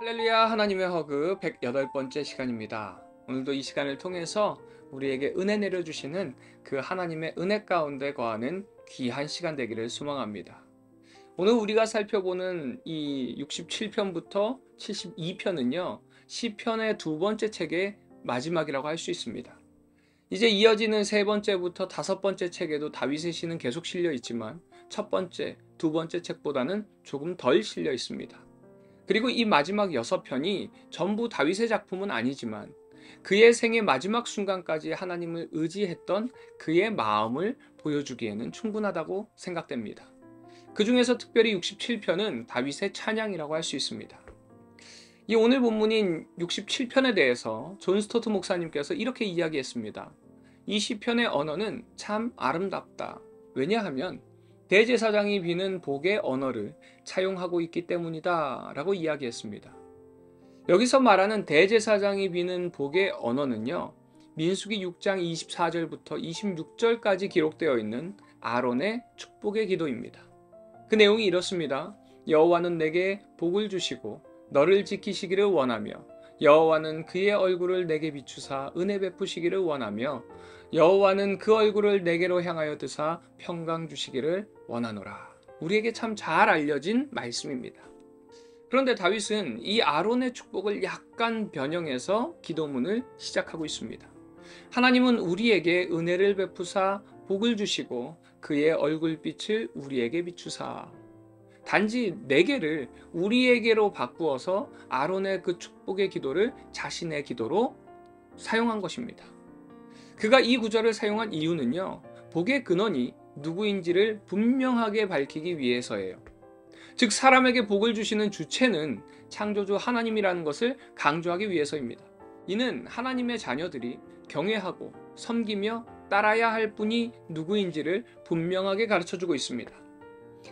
할렐루야, 하나님의 허그 108번째 시간입니다. 오늘도 이 시간을 통해서 우리에게 은혜 내려주시는 그 하나님의 은혜 가운데 거하는 귀한 시간 되기를 소망합니다. 오늘 우리가 살펴보는 이 67편부터 72편은요 시편의 두 번째 책의 마지막이라고 할 수 있습니다. 이제 이어지는 세 번째부터 다섯 번째 책에도 다윗의 시는 계속 실려 있지만 첫 번째, 두 번째 책보다는 조금 덜 실려 있습니다. 그리고 이 마지막 6편이 전부 다윗의 작품은 아니지만 그의 생의 마지막 순간까지 하나님을 의지했던 그의 마음을 보여주기에는 충분하다고 생각됩니다. 그 중에서 특별히 67편은 다윗의 찬양이라고 할 수 있습니다. 이 오늘 본문인 67편에 대해서 존 스토트 목사님께서 이렇게 이야기했습니다. 이 시편의 언어는 참 아름답다. 왜냐하면 대제사장이 비는 복의 언어를 차용하고 있기 때문이다 라고 이야기했습니다. 여기서 말하는 대제사장이 비는 복의 언어는요, 민수기 6장 24절부터 26절까지 기록되어 있는 아론의 축복의 기도입니다. 그 내용이 이렇습니다. 여호와는 내게 복을 주시고 너를 지키시기를 원하며 여호와는 그의 얼굴을 내게 비추사 은혜 베푸시기를 원하며 여호와는 그 얼굴을 내게로 향하여 드사 평강 주시기를 원하노라. 우리에게 참 잘 알려진 말씀입니다. 그런데 다윗은 이 아론의 축복을 약간 변형해서 기도문을 시작하고 있습니다. 하나님은 우리에게 은혜를 베푸사 복을 주시고 그의 얼굴빛을 우리에게 비추사. 단지 네 개를 우리에게로 바꾸어서 아론의 그 축복의 기도를 자신의 기도로 사용한 것입니다. 그가 이 구절을 사용한 이유는요, 복의 근원이 누구인지를 분명하게 밝히기 위해서예요. 즉 사람에게 복을 주시는 주체는 창조주 하나님이라는 것을 강조하기 위해서입니다. 이는 하나님의 자녀들이 경외하고 섬기며 따라야 할 분이 누구인지를 분명하게 가르쳐주고 있습니다.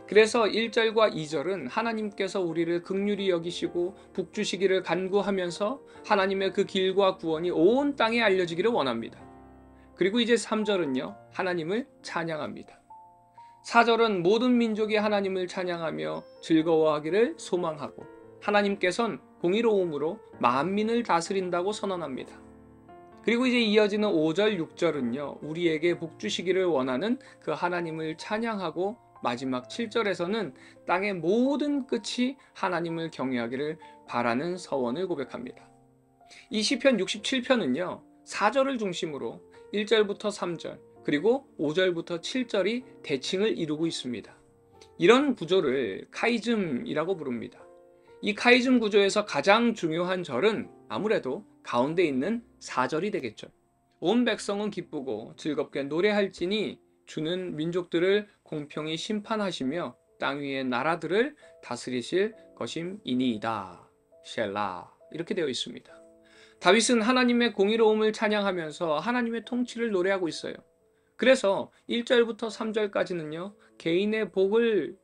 그래서 1절과 2절은 하나님께서 우리를 긍휼히 여기시고 복 주시기를 간구하면서 하나님의 그 길과 구원이 온 땅에 알려지기를 원합니다. 그리고 이제 3절은요, 하나님을 찬양합니다. 4절은 모든 민족이 하나님을 찬양하며 즐거워하기를 소망하고 하나님께서는 공의로움으로 만민을 다스린다고 선언합니다. 그리고 이제 이어지는 5절, 6절은요, 우리에게 복 주시기를 원하는 그 하나님을 찬양하고 마지막 7절에서는 땅의 모든 끝이 하나님을 경외하기를 바라는 서원을 고백합니다. 이 시편 67편은요, 4절을 중심으로 1절부터 3절, 그리고 5절부터 7절이 대칭을 이루고 있습니다. 이런 구조를 카이즘이라고 부릅니다. 이 카이즘 구조에서 가장 중요한 절은 아무래도 가운데 있는 4절이 되겠죠. 온 백성은 기쁘고 즐겁게 노래할지니 주는 민족들을 공평히 심판하시며 땅 위의 나라들을 다스리실 것임이니이다. 셀라. 이렇게 되어 있습니다. 다윗은 하나님의 공의로움을 찬양하면서 하나님의 통치를 노래하고 있어요. 그래서 1절부터 3절까지는요, 개인의 복을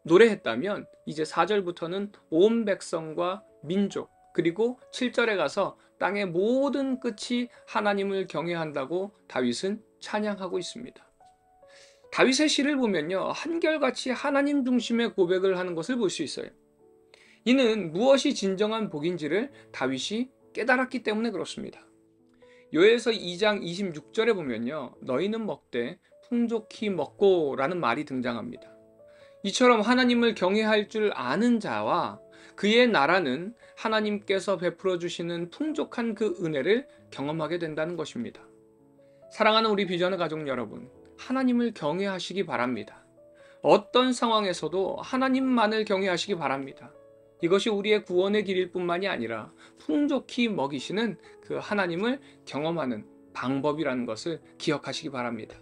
노래했다면 이제 4절부터는 온 백성과 민족, 그리고 7절에 가서 땅의 모든 끝이 하나님을 경외한다고 다윗은 찬양하고 있습니다. 다윗의 시를 보면요, 한결같이 하나님 중심의 고백을 하는 것을 볼 수 있어요. 이는 무엇이 진정한 복인지를 다윗이 깨달았기 때문에 그렇습니다. 요엘서 2장 26절에 보면요, 너희는 먹되 풍족히 먹고 라는 말이 등장합니다. 이처럼 하나님을 경외할 줄 아는 자와 그의 나라는 하나님께서 베풀어 주시는 풍족한 그 은혜를 경험하게 된다는 것입니다. 사랑하는 우리 비전의 가족 여러분, 하나님을 경외하시기 바랍니다. 어떤 상황에서도 하나님만을 경외하시기 바랍니다. 이것이 우리의 구원의 길일 뿐만이 아니라 풍족히 먹이시는 그 하나님을 경험하는 방법이라는 것을 기억하시기 바랍니다.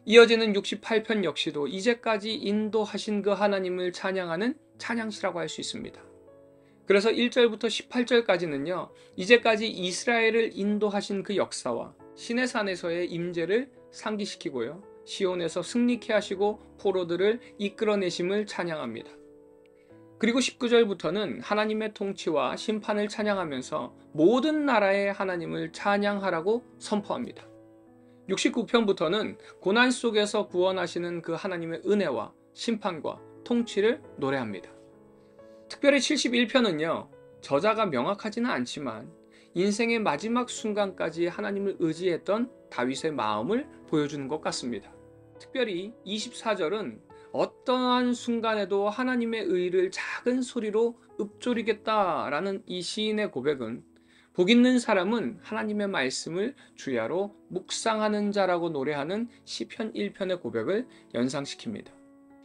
이어지는 68편 역시도 이제까지 인도하신 그 하나님을 찬양하는 찬양시라고 할 수 있습니다. 그래서 1절부터 18절까지는요, 이제까지 이스라엘을 인도하신 그 역사와 시내산에서의 임재를 상기시키고요, 시온에서 승리케 하시고 포로들을 이끌어내심을 찬양합니다. 그리고 19절부터는 하나님의 통치와 심판을 찬양하면서 모든 나라의 하나님을 찬양하라고 선포합니다. 69편부터는 고난 속에서 구원하시는 그 하나님의 은혜와 심판과 통치를 노래합니다. 특별히 71편은요, 저자가 명확하지는 않지만 인생의 마지막 순간까지 하나님을 의지했던 다윗의 마음을 보여주는 것 같습니다. 특별히 24절은 어떠한 순간에도 하나님의 의를 작은 소리로 읊조리겠다라는 이 시인의 고백은 복 있는 사람은 하나님의 말씀을 주야로 묵상하는 자라고 노래하는 시편 1편의 고백을 연상시킵니다.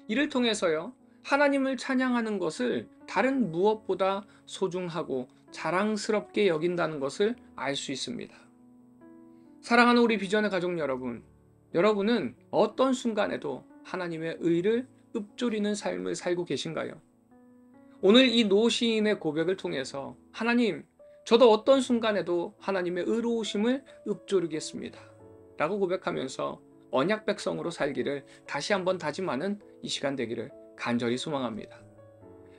이를 통해서요, 하나님을 찬양하는 것을 다른 무엇보다 소중하고 자랑스럽게 여긴다는 것을 알 수 있습니다. 사랑하는 우리 비전의 가족 여러분, 여러분은 어떤 순간에도 하나님의 의를 읊조리는 삶을 살고 계신가요? 오늘 이 노 시인의 고백을 통해서 하나님, 저도 어떤 순간에도 하나님의 의로우심을 읊조리겠습니다 라고 고백하면서 언약 백성으로 살기를 다시 한번 다짐하는 이 시간 되기를 간절히 소망합니다.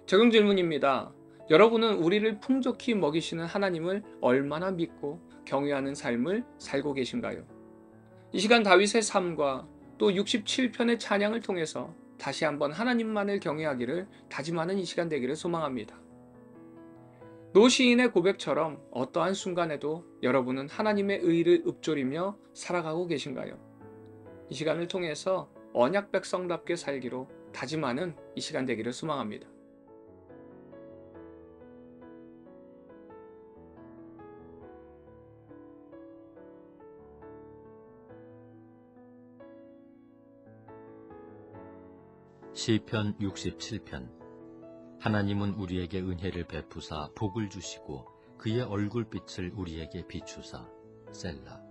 적용 질문입니다. 여러분은 우리를 풍족히 먹이시는 하나님을 얼마나 믿고 경외하는 삶을 살고 계신가요? 이 시간 다윗의 삶과 또 67편의 찬양을 통해서 다시 한번 하나님만을 경외하기를 다짐하는 이 시간 되기를 소망합니다. 노 시인의 고백처럼 어떠한 순간에도 여러분은 하나님의 의를 읊조리며 살아가고 계신가요? 이 시간을 통해서 언약 백성답게 살기로 다짐하는 이 시간 되기를 소망합니다. 시편 67편. 하나님은 우리에게 은혜를 베푸사 복을 주시고 그의 얼굴빛을 우리에게 비추사. 셀라.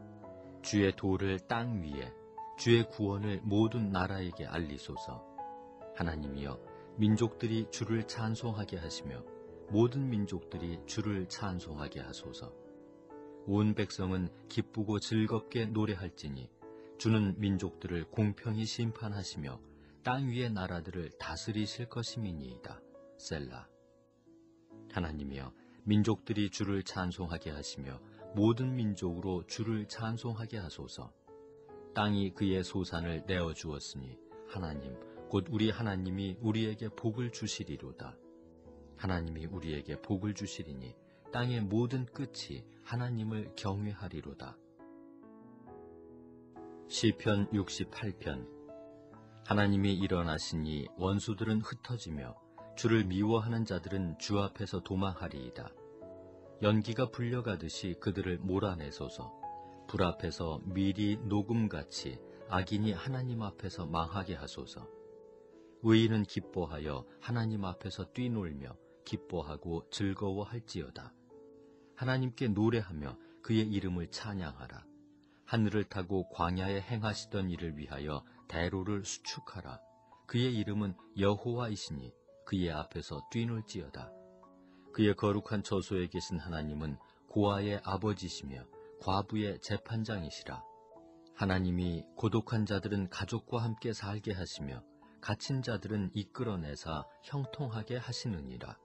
주의 도를 땅 위에, 주의 구원을 모든 나라에게 알리소서. 하나님이여, 민족들이 주를 찬송하게 하시며 모든 민족들이 주를 찬송하게 하소서. 온 백성은 기쁘고 즐겁게 노래할지니 주는 민족들을 공평히 심판하시며 땅 위의 나라들을 다스리실 것임이니이다. 셀라. 하나님이여, 민족들이 주를 찬송하게 하시며 모든 민족으로 주를 찬송하게 하소서. 땅이 그의 소산을 내어주었으니 하나님, 곧 우리 하나님이 우리에게 복을 주시리로다. 하나님이 우리에게 복을 주시리니 땅의 모든 끝이 하나님을 경외하리로다. 시편 68편. 하나님이 일어나시니 원수들은 흩어지며 주를 미워하는 자들은 주 앞에서 도망하리이다. 연기가 불려가듯이 그들을 몰아내소서. 불 앞에서 밀이 녹음같이 악인이 하나님 앞에서 망하게 하소서. 의인은 기뻐하여 하나님 앞에서 뛰놀며 기뻐하고 즐거워할지어다. 하나님께 노래하며 그의 이름을 찬양하라. 하늘을 타고 광야에 행하시던 일을 위하여 대로를 수축하라. 그의 이름은 여호와이시니 그의 앞에서 뛰놀지어다. 그의 거룩한 처소에 계신 하나님은 고아의 아버지시며 과부의 재판장이시라. 하나님이 고독한 자들은 가족과 함께 살게 하시며 갇힌 자들은 이끌어내사 형통하게 하시느니라.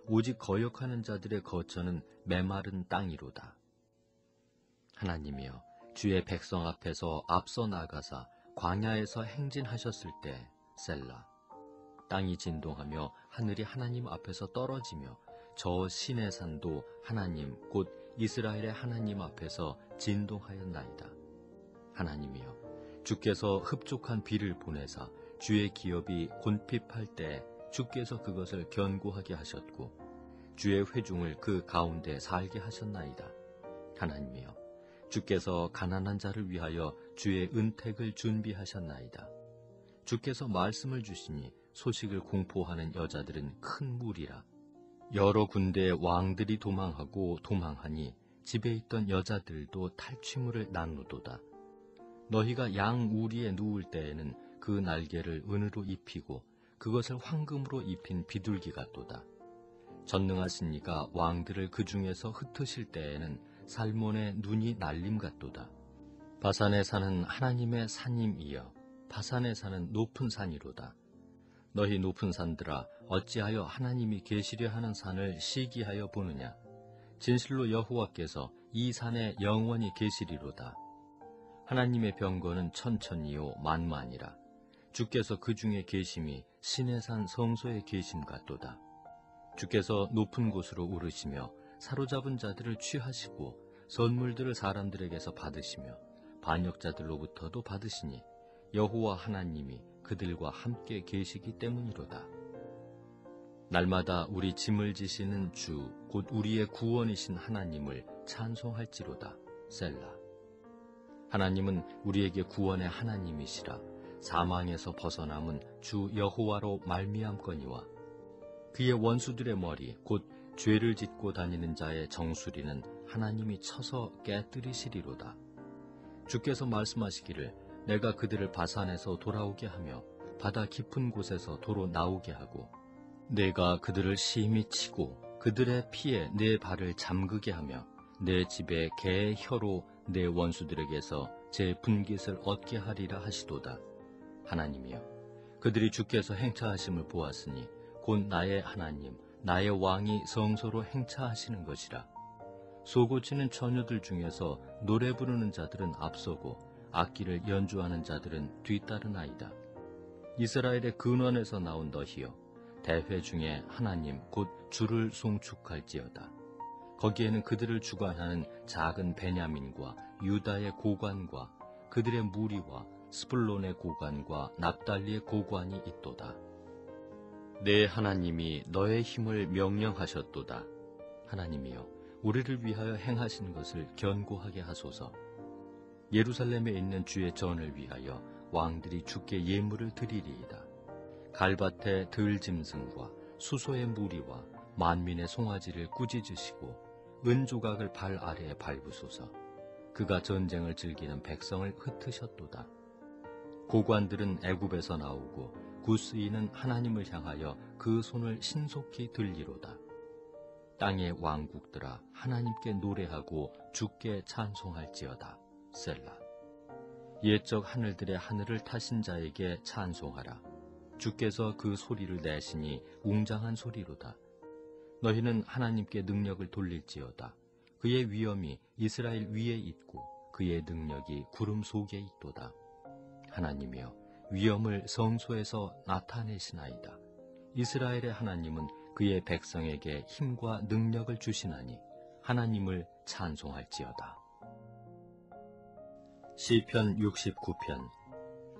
오직 거역하는 자들의 거처는 메마른 땅이로다. 하나님이여, 주의 백성 앞에서 앞서 나가사 광야에서 행진하셨을 때 셀라. 땅이 진동하며 하늘이 하나님 앞에서 떨어지며 저 시내 산도 하나님 곧 이스라엘의 하나님 앞에서 진동하였나이다. 하나님이여, 주께서 흡족한 비를 보내사 주의 기업이 곤핍할 때 주께서 그것을 견고하게 하셨고 주의 회중을 그 가운데 살게 하셨나이다. 하나님이여, 주께서 가난한 자를 위하여 주의 은택을 준비하셨나이다. 주께서 말씀을 주시니 소식을 공포하는 여자들은 큰 무리라. 여러 군데의 왕들이 도망하고 도망하니 집에 있던 여자들도 탈취물을 나누도다. 너희가 양 우리에 누울 때에는 그 날개를 은으로 입히고 그것을 황금으로 입힌 비둘기 같도다. 전능하신 이가 왕들을 그 중에서 흩으실 때에는 살몬의 눈이 날림 같도다. 바산에 사는 하나님의 산임이여, 바산에 사는 높은 산이로다. 너희 높은 산들아, 어찌하여 하나님이 계시려 하는 산을 시기하여 보느냐. 진실로 여호와께서 이 산에 영원히 계시리로다. 하나님의 병거는 천천히요 만만이라. 주께서 그 중에 계심이 신의 산 성소에 계심 같도다. 주께서 높은 곳으로 오르시며 사로잡은 자들을 취하시고 선물들을 사람들에게서 받으시며 반역자들로부터도 받으시니 여호와 하나님이 그들과 함께 계시기 때문이로다. 날마다 우리 짐을 지시는 주 곧 우리의 구원이신 하나님을 찬송할지로다. 셀라. 하나님은 우리에게 구원의 하나님이시라. 사망에서 벗어남은 주 여호와로 말미암거니와 그의 원수들의 머리 곧 죄를 짓고 다니는 자의 정수리는 하나님이 쳐서 깨뜨리시리로다. 주께서 말씀하시기를 내가 그들을 바산에서 돌아오게 하며 바다 깊은 곳에서 도로 나오게 하고 내가 그들을 심히 치고 그들의 피에 내 발을 잠그게 하며 내 집에 개의 혀로 내 원수들에게서 제 분깃을 얻게 하리라 하시도다. 하나님이여, 그들이 주께서 행차하심을 보았으니 곧 나의 하나님, 나의 왕이 성소로 행차하시는 것이라. 소고치는 처녀들 중에서 노래 부르는 자들은 앞서고 악기를 연주하는 자들은 뒤따르나이다. 이스라엘의 근원에서 나온 너희여, 대회 중에 하나님 곧 주를 송축할지어다. 거기에는 그들을 주관하는 작은 베냐민과 유다의 고관과 그들의 무리와 스불론의 고관과 납달리의 고관이 있도다. 내 하나님이 너의 힘을 명령하셨도다. 하나님이여, 우리를 위하여 행하신 것을 견고하게 하소서. 예루살렘에 있는 주의 전을 위하여 왕들이 주께 예물을 드리리이다. 갈밭의 들짐승과 수소의 무리와 만민의 송아지를 꾸짖으시고 은조각을 발 아래에 밟으소서. 그가 전쟁을 즐기는 백성을 흩으셨도다. 고관들은 애굽에서 나오고 구스인은 하나님을 향하여 그 손을 신속히 들리로다. 땅의 왕국들아, 하나님께 노래하고 주께 찬송할지어다. 셀라. 옛적 하늘들의 하늘을 타신 자에게 찬송하라. 주께서 그 소리를 내시니 웅장한 소리로다. 너희는 하나님께 능력을 돌릴지어다. 그의 위엄이 이스라엘 위에 있고 그의 능력이 구름 속에 있도다. 하나님이여, 위엄을 성소에서 나타내시나이다. 이스라엘의 하나님은 그의 백성에게 힘과 능력을 주시나니 하나님을 찬송할지어다. 시편 69편.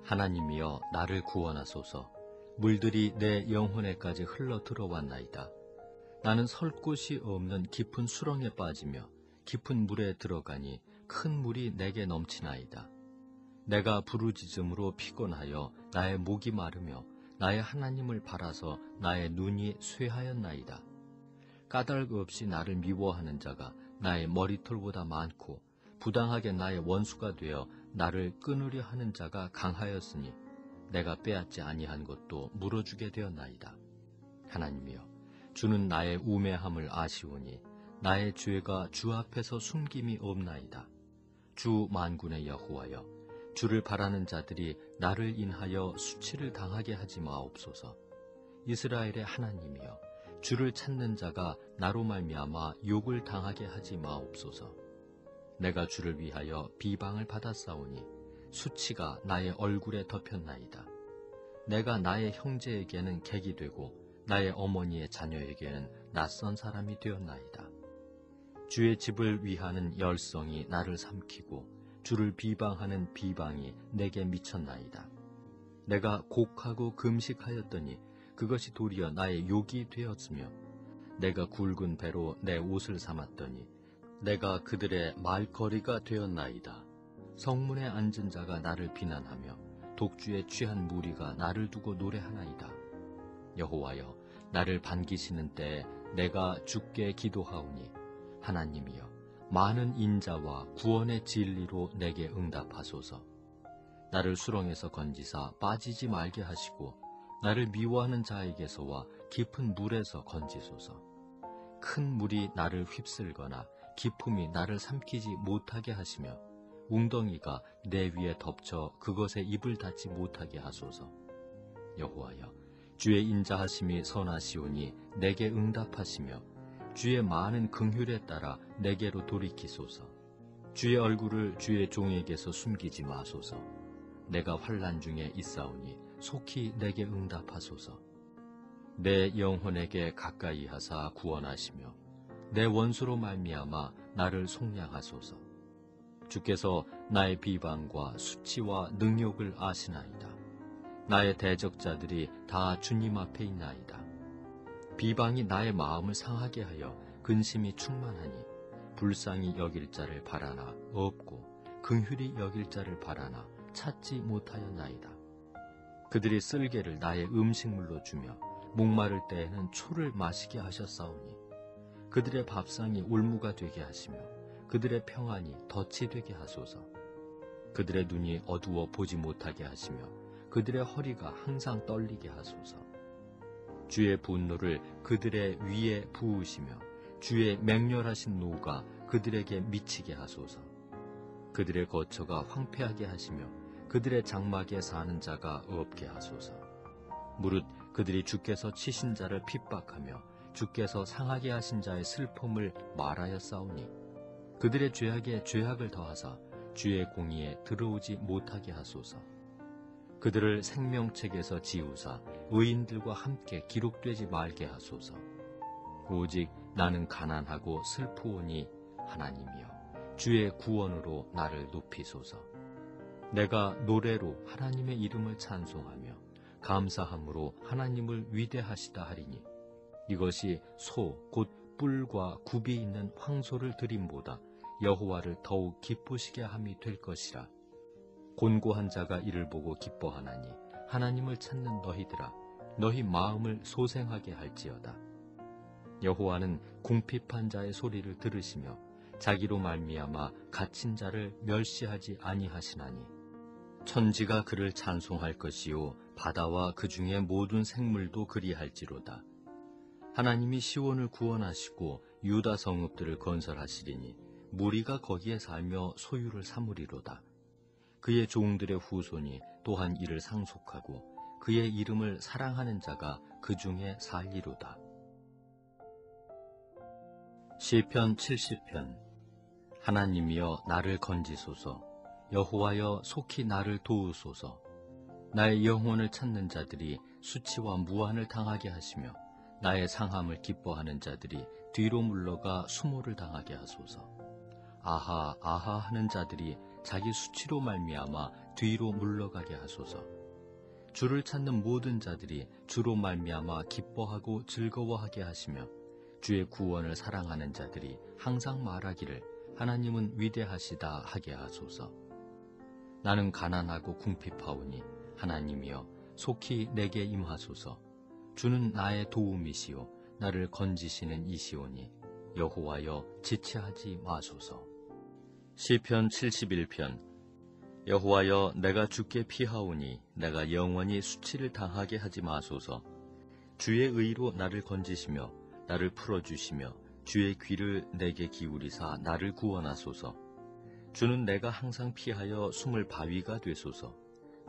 하나님이여, 나를 구원하소서. 물들이 내 영혼에까지 흘러 들어왔나이다. 나는 설 곳이 없는 깊은 수렁에 빠지며 깊은 물에 들어가니 큰 물이 내게 넘치나이다. 내가 부르짖음으로 피곤하여 나의 목이 마르며 나의 하나님을 바라서 나의 눈이 쇠하였나이다. 까닭 없이 나를 미워하는 자가 나의 머리털보다 많고 부당하게 나의 원수가 되어 나를 끊으려 하는 자가 강하였으니 내가 빼앗지 아니한 것도 물어주게 되었나이다. 하나님이여, 주는 나의 우매함을 아시오니 나의 죄가 주 앞에서 숨김이 없나이다. 주 만군의 여호와여, 주를 바라는 자들이 나를 인하여 수치를 당하게 하지 마옵소서. 이스라엘의 하나님이여, 주를 찾는 자가 나로 말미암아 욕을 당하게 하지 마옵소서. 내가 주를 위하여 비방을 받았사오니 수치가 나의 얼굴에 덮였나이다. 내가 나의 형제에게는 객이 되고 나의 어머니의 자녀에게는 낯선 사람이 되었나이다. 주의 집을 위하는 열성이 나를 삼키고 주를 비방하는 비방이 내게 미쳤나이다. 내가 곡하고 금식하였더니 그것이 도리어 나의 욕이 되었으며 내가 굵은 배로 내 옷을 삼았더니 내가 그들의 말거리가 되었나이다. 성문에 앉은 자가 나를 비난하며 독주에 취한 무리가 나를 두고 노래하나이다. 여호와여, 나를 반기시는 때에 내가 주께 기도하오니 하나님이여, 많은 인자와 구원의 진리로 내게 응답하소서. 나를 수렁에서 건지사 빠지지 말게 하시고 나를 미워하는 자에게서와 깊은 물에서 건지소서. 큰 물이 나를 휩쓸거나 깊음이 나를 삼키지 못하게 하시며 웅덩이가 내 위에 덮쳐 그것에 입을 닫지 못하게 하소서. 여호와여, 주의 인자하심이 선하시오니 내게 응답하시며 주의 많은 긍휼에 따라 내게로 돌이키소서. 주의 얼굴을 주의 종에게서 숨기지 마소서. 내가 환난 중에 있사오니 속히 내게 응답하소서. 내 영혼에게 가까이 하사 구원하시며 내 원수로 말미암아 나를 속량하소서. 주께서 나의 비방과 수치와 능욕을 아시나이다. 나의 대적자들이 다 주님 앞에 있나이다. 비방이 나의 마음을 상하게 하여 근심이 충만하니 불쌍히 여길 자를 바라나 없고 긍휼히 여길 자를 바라나 찾지 못하였나이다. 그들이 쓸개를 나의 음식물로 주며 목마를 때에는 초를 마시게 하셨사오니 그들의 밥상이 올무가 되게 하시며 그들의 평안이 덫이 되게 하소서. 그들의 눈이 어두워 보지 못하게 하시며 그들의 허리가 항상 떨리게 하소서. 주의 분노를 그들의 위에 부으시며 주의 맹렬하신 노가 그들에게 미치게 하소서. 그들의 거처가 황폐하게 하시며 그들의 장막에 사는 자가 없게 하소서. 무릇 그들이 주께서 치신 자를 핍박하며 주께서 상하게 하신 자의 슬픔을 말하였사오니 그들의 죄악에 죄악을 더하사 주의 공의에 들어오지 못하게 하소서. 그들을 생명책에서 지우사 의인들과 함께 기록되지 말게 하소서. 오직 나는 가난하고 슬프오니 하나님이여 주의 구원으로 나를 높이소서. 내가 노래로 하나님의 이름을 찬송하며 감사함으로 하나님을 위대하시다 하리니 이것이 소 곧 뿔과 굽이 있는 황소를 드림보다 여호와를 더욱 기쁘시게 함이 될 것이라. 곤고한 자가 이를 보고 기뻐하나니 하나님을 찾는 너희들아 너희 마음을 소생하게 할지어다. 여호와는 궁핍한 자의 소리를 들으시며 자기로 말미암아 갇힌 자를 멸시하지 아니하시나니 천지가 그를 찬송할 것이요 바다와 그 중에 모든 생물도 그리할지로다. 하나님이 시온을 구원하시고 유다 성읍들을 건설하시리니 무리가 거기에 살며 소유를 삼으리로다. 그의 종들의 후손이 또한 이를 상속하고 그의 이름을 사랑하는 자가 그 중에 살리로다. 시편 70편. 하나님이여 나를 건지소서. 여호와여 속히 나를 도우소서. 나의 영혼을 찾는 자들이 수치와 무한을 당하게 하시며 나의 상함을 기뻐하는 자들이 뒤로 물러가 수모를 당하게 하소서. 아하 아하 하는 자들이 자기 수치로 말미암아 뒤로 물러가게 하소서. 주를 찾는 모든 자들이 주로 말미암아 기뻐하고 즐거워하게 하시며 주의 구원을 사랑하는 자들이 항상 말하기를 하나님은 위대하시다 하게 하소서. 나는 가난하고 궁핍하오니 하나님이여 속히 내게 임하소서. 주는 나의 도움이시오 나를 건지시는 이시오니 여호와여 지체하지 마소서. 시편 71편. 여호와여 내가 주께 피하오니 내가 영원히 수치를 당하게 하지 마소서. 주의 의로 나를 건지시며 나를 풀어주시며 주의 귀를 내게 기울이사 나를 구원하소서. 주는 내가 항상 피하여 숨을 바위가 되소서.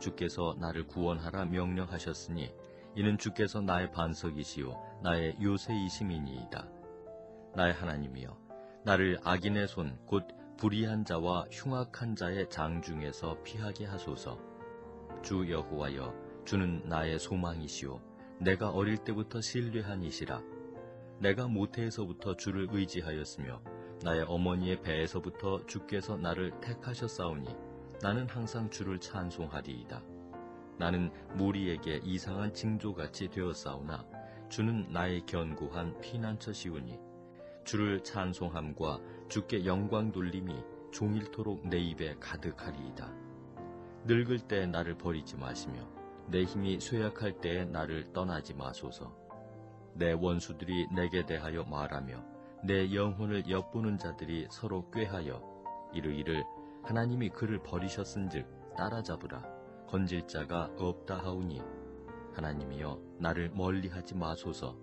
주께서 나를 구원하라 명령하셨으니 이는 주께서 나의 반석이시요 나의 요새이심이니이다. 나의 하나님이여 나를 악인의 손 곧 불의한 자와 흉악한 자의 장중에서 피하게 하소서. 주 여호와여 주는 나의 소망이시요 내가 어릴 때부터 신뢰한 이시라. 내가 모태에서부터 주를 의지하였으며 나의 어머니의 배에서부터 주께서 나를 택하셨사오니 나는 항상 주를 찬송하리이다. 나는 무리에게 이상한 징조같이 되었사오나 주는 나의 견고한 피난처시오니 주를 찬송함과 주께 영광 돌림이 종일토록 내 입에 가득하리이다. 늙을 때 나를 버리지 마시며 내 힘이 쇠약할 때에 나를 떠나지 마소서. 내 원수들이 내게 대하여 말하며 내 영혼을 엿보는 자들이 서로 꾀하여 이르기를 하나님이 그를 버리셨은즉 따라잡으라 건질 자가 없다 하오니 하나님이여 나를 멀리하지 마소서.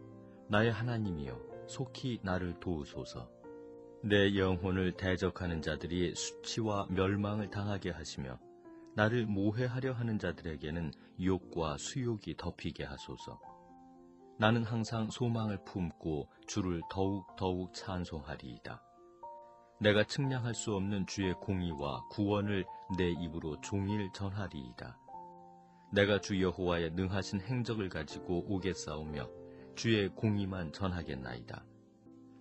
나의 하나님이여 속히 나를 도우소서. 내 영혼을 대적하는 자들이 수치와 멸망을 당하게 하시며 나를 모해하려 하는 자들에게는 욕과 수욕이 덮이게 하소서. 나는 항상 소망을 품고 주를 더욱 찬송하리이다. 내가 측량할 수 없는 주의 공의와 구원을 내 입으로 종일 전하리이다. 내가 주 여호와의 능하신 행적을 가지고 오겠사오며 주의 공의만 전하겠나이다.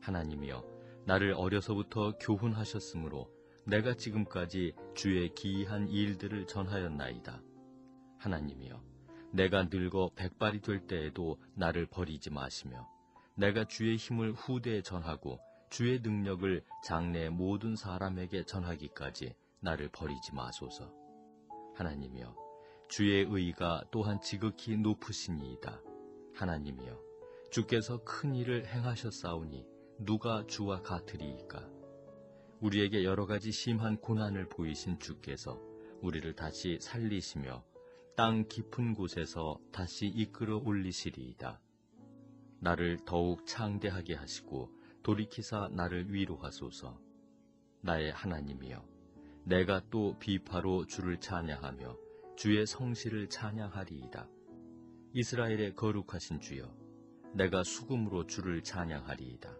하나님이여, 나를 어려서부터 교훈하셨으므로 내가 지금까지 주의 기이한 일들을 전하였나이다. 하나님이여, 내가 늙어 백발이 될 때에도 나를 버리지 마시며, 내가 주의 힘을 후대에 전하고 주의 능력을 장래 모든 사람에게 전하기까지 나를 버리지 마소서. 하나님이여, 주의 의가 또한 지극히 높으시니이다. 하나님이여, 주께서 큰 일을 행하셨사오니 누가 주와 같으리이까? 우리에게 여러 가지 심한 고난을 보이신 주께서 우리를 다시 살리시며 땅 깊은 곳에서 다시 이끌어 올리시리이다. 나를 더욱 창대하게 하시고 돌이키사 나를 위로하소서. 나의 하나님이여, 내가 또 비파로 주를 찬양하며 주의 성실을 찬양하리이다. 이스라엘의 거룩하신 주여, 내가 수금으로 주를 찬양하리이다.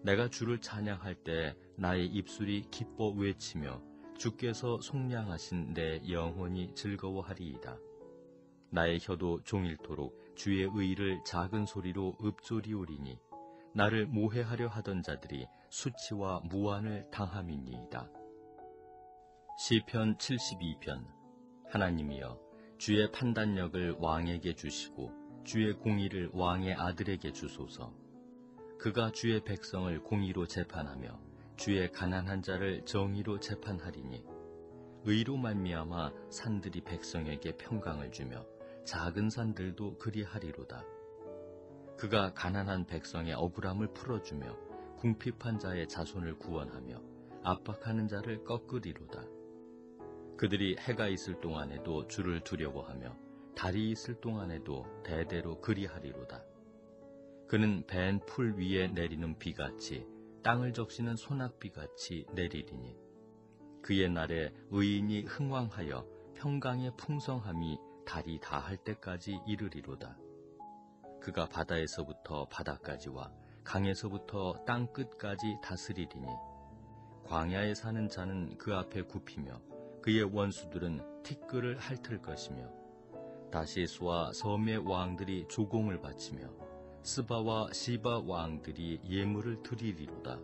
내가 주를 찬양할 때 나의 입술이 기뻐 외치며 주께서 속량하신 내 영혼이 즐거워하리이다. 나의 혀도 종일토록 주의 의를 작은 소리로 읊조리오리니 나를 모해하려 하던 자들이 수치와 무한을 당함이니이다. 시편 72편. 하나님이여, 주의 판단력을 왕에게 주시고 주의 공의를 왕의 아들에게 주소서. 그가 주의 백성을 공의로 재판하며 주의 가난한 자를 정의로 재판하리니 의로 말미암아 산들이 백성에게 평강을 주며 작은 산들도 그리하리로다. 그가 가난한 백성의 억울함을 풀어주며 궁핍한 자의 자손을 구원하며 압박하는 자를 꺾으리로다. 그들이 해가 있을 동안에도 주를 두려워하며 달이 있을 동안에도 대대로 그리하리로다. 그는 밴 풀 위에 내리는 비같이 땅을 적시는 소낙비같이 내리리니 그의 날에 의인이 흥왕하여 평강의 풍성함이 달이 다할 때까지 이르리로다. 그가 바다에서부터 바다까지와 강에서부터 땅 끝까지 다스리리니 광야에 사는 자는 그 앞에 굽히며 그의 원수들은 티끌을 핥을 것이며 다시스와 섬의 왕들이 조공을 바치며 스바와 시바 왕들이 예물을 드리리로다.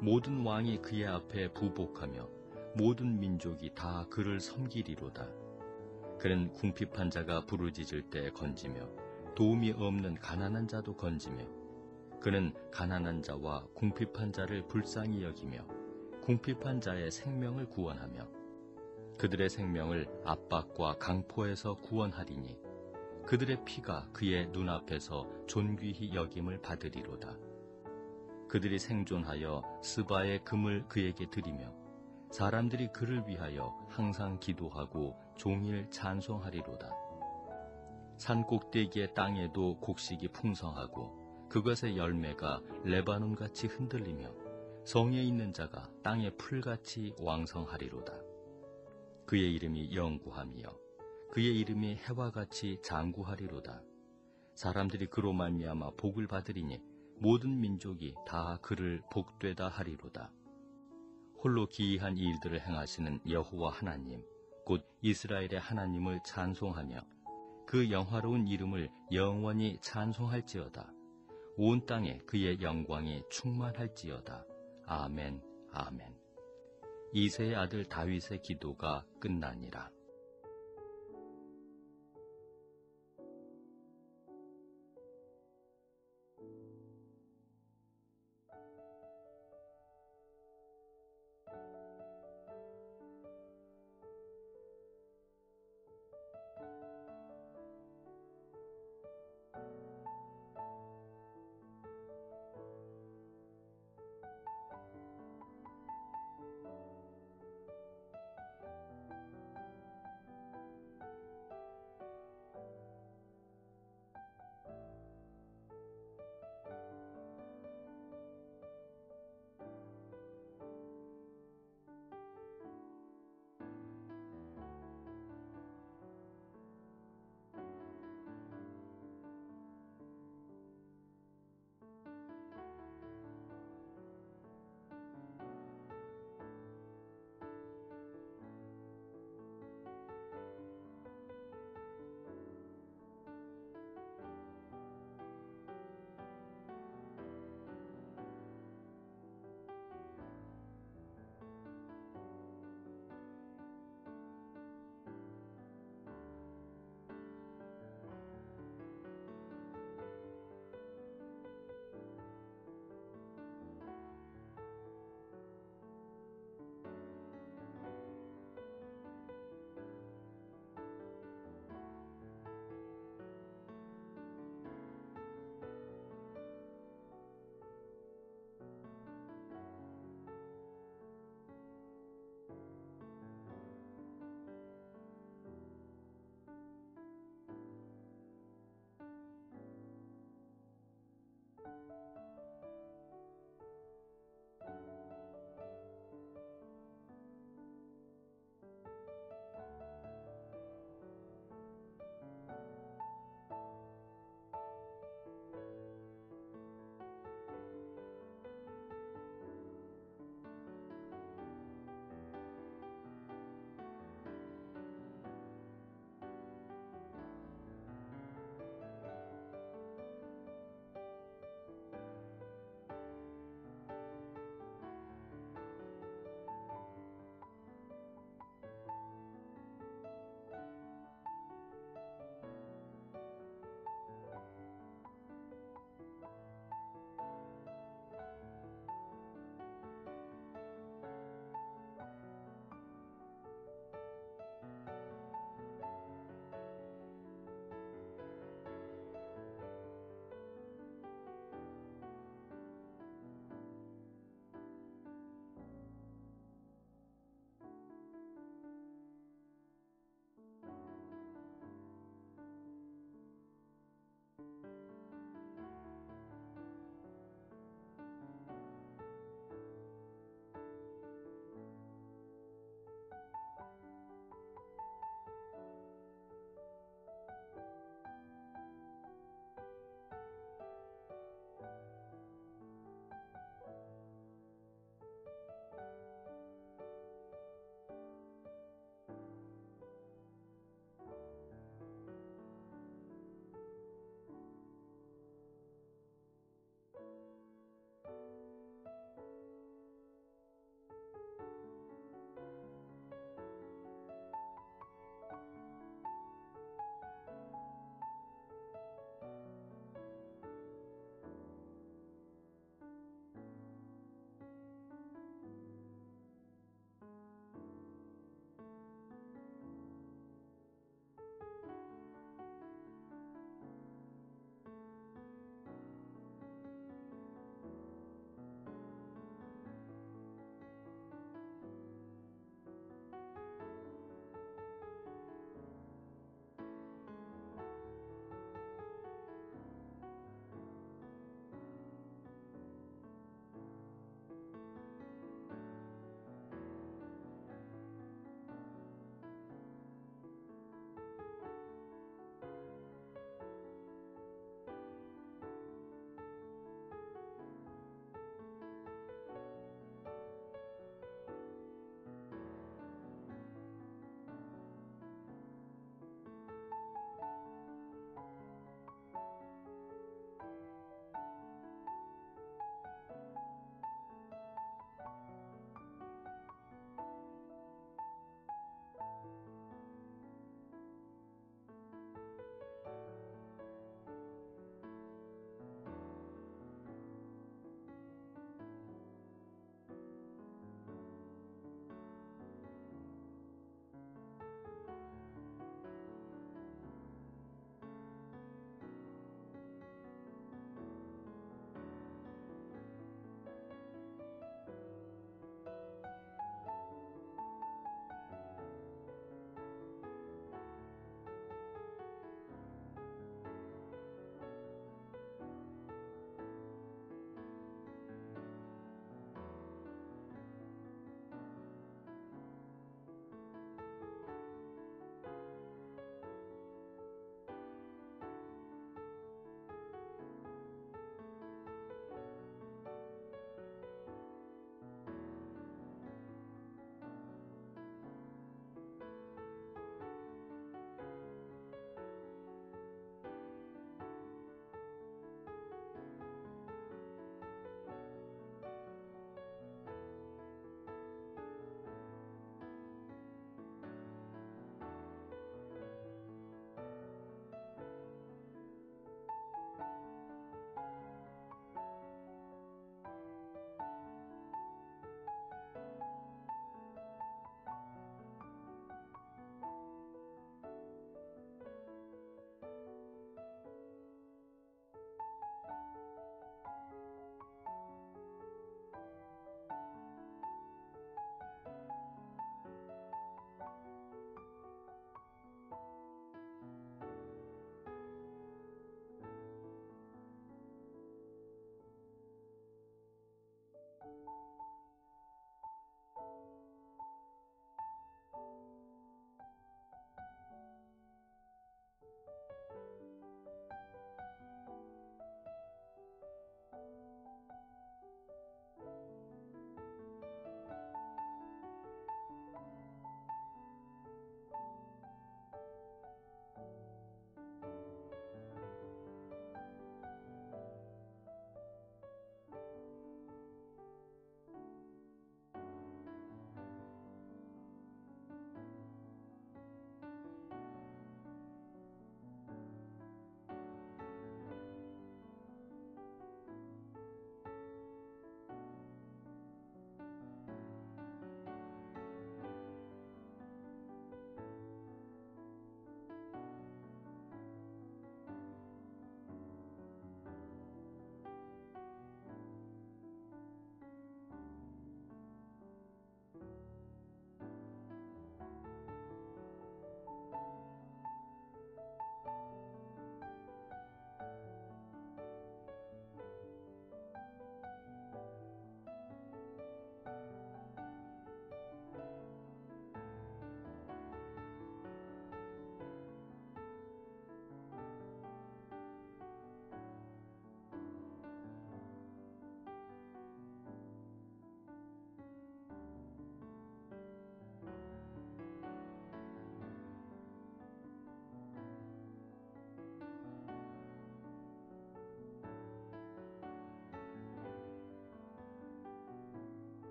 모든 왕이 그의 앞에 부복하며 모든 민족이 다 그를 섬기리로다. 그는 궁핍한 자가 부르짖을 때 건지며 도움이 없는 가난한 자도 건지며 그는 가난한 자와 궁핍한 자를 불쌍히 여기며 궁핍한 자의 생명을 구원하며 그들의 생명을 압박과 강포에서 구원하리니 그들의 피가 그의 눈앞에서 존귀히 여김을 받으리로다. 그들이 생존하여 스바의 금을 그에게 드리며 사람들이 그를 위하여 항상 기도하고 종일 찬송하리로다. 산 꼭대기의 땅에도 곡식이 풍성하고 그것의 열매가 레바논같이 흔들리며 성에 있는 자가 땅의 풀같이 왕성하리로다. 그의 이름이 영구함이여 그의 이름이 해와 같이 장구하리로다. 사람들이 그로 말미암아 복을 받으리니 모든 민족이 다 그를 복되다 하리로다. 홀로 기이한 일들을 행하시는 여호와 하나님 곧 이스라엘의 하나님을 찬송하며 그 영화로운 이름을 영원히 찬송할지어다. 온 땅에 그의 영광이 충만할지어다. 아멘, 아멘. 이새의 아들 다윗의 기도가 끝나니라.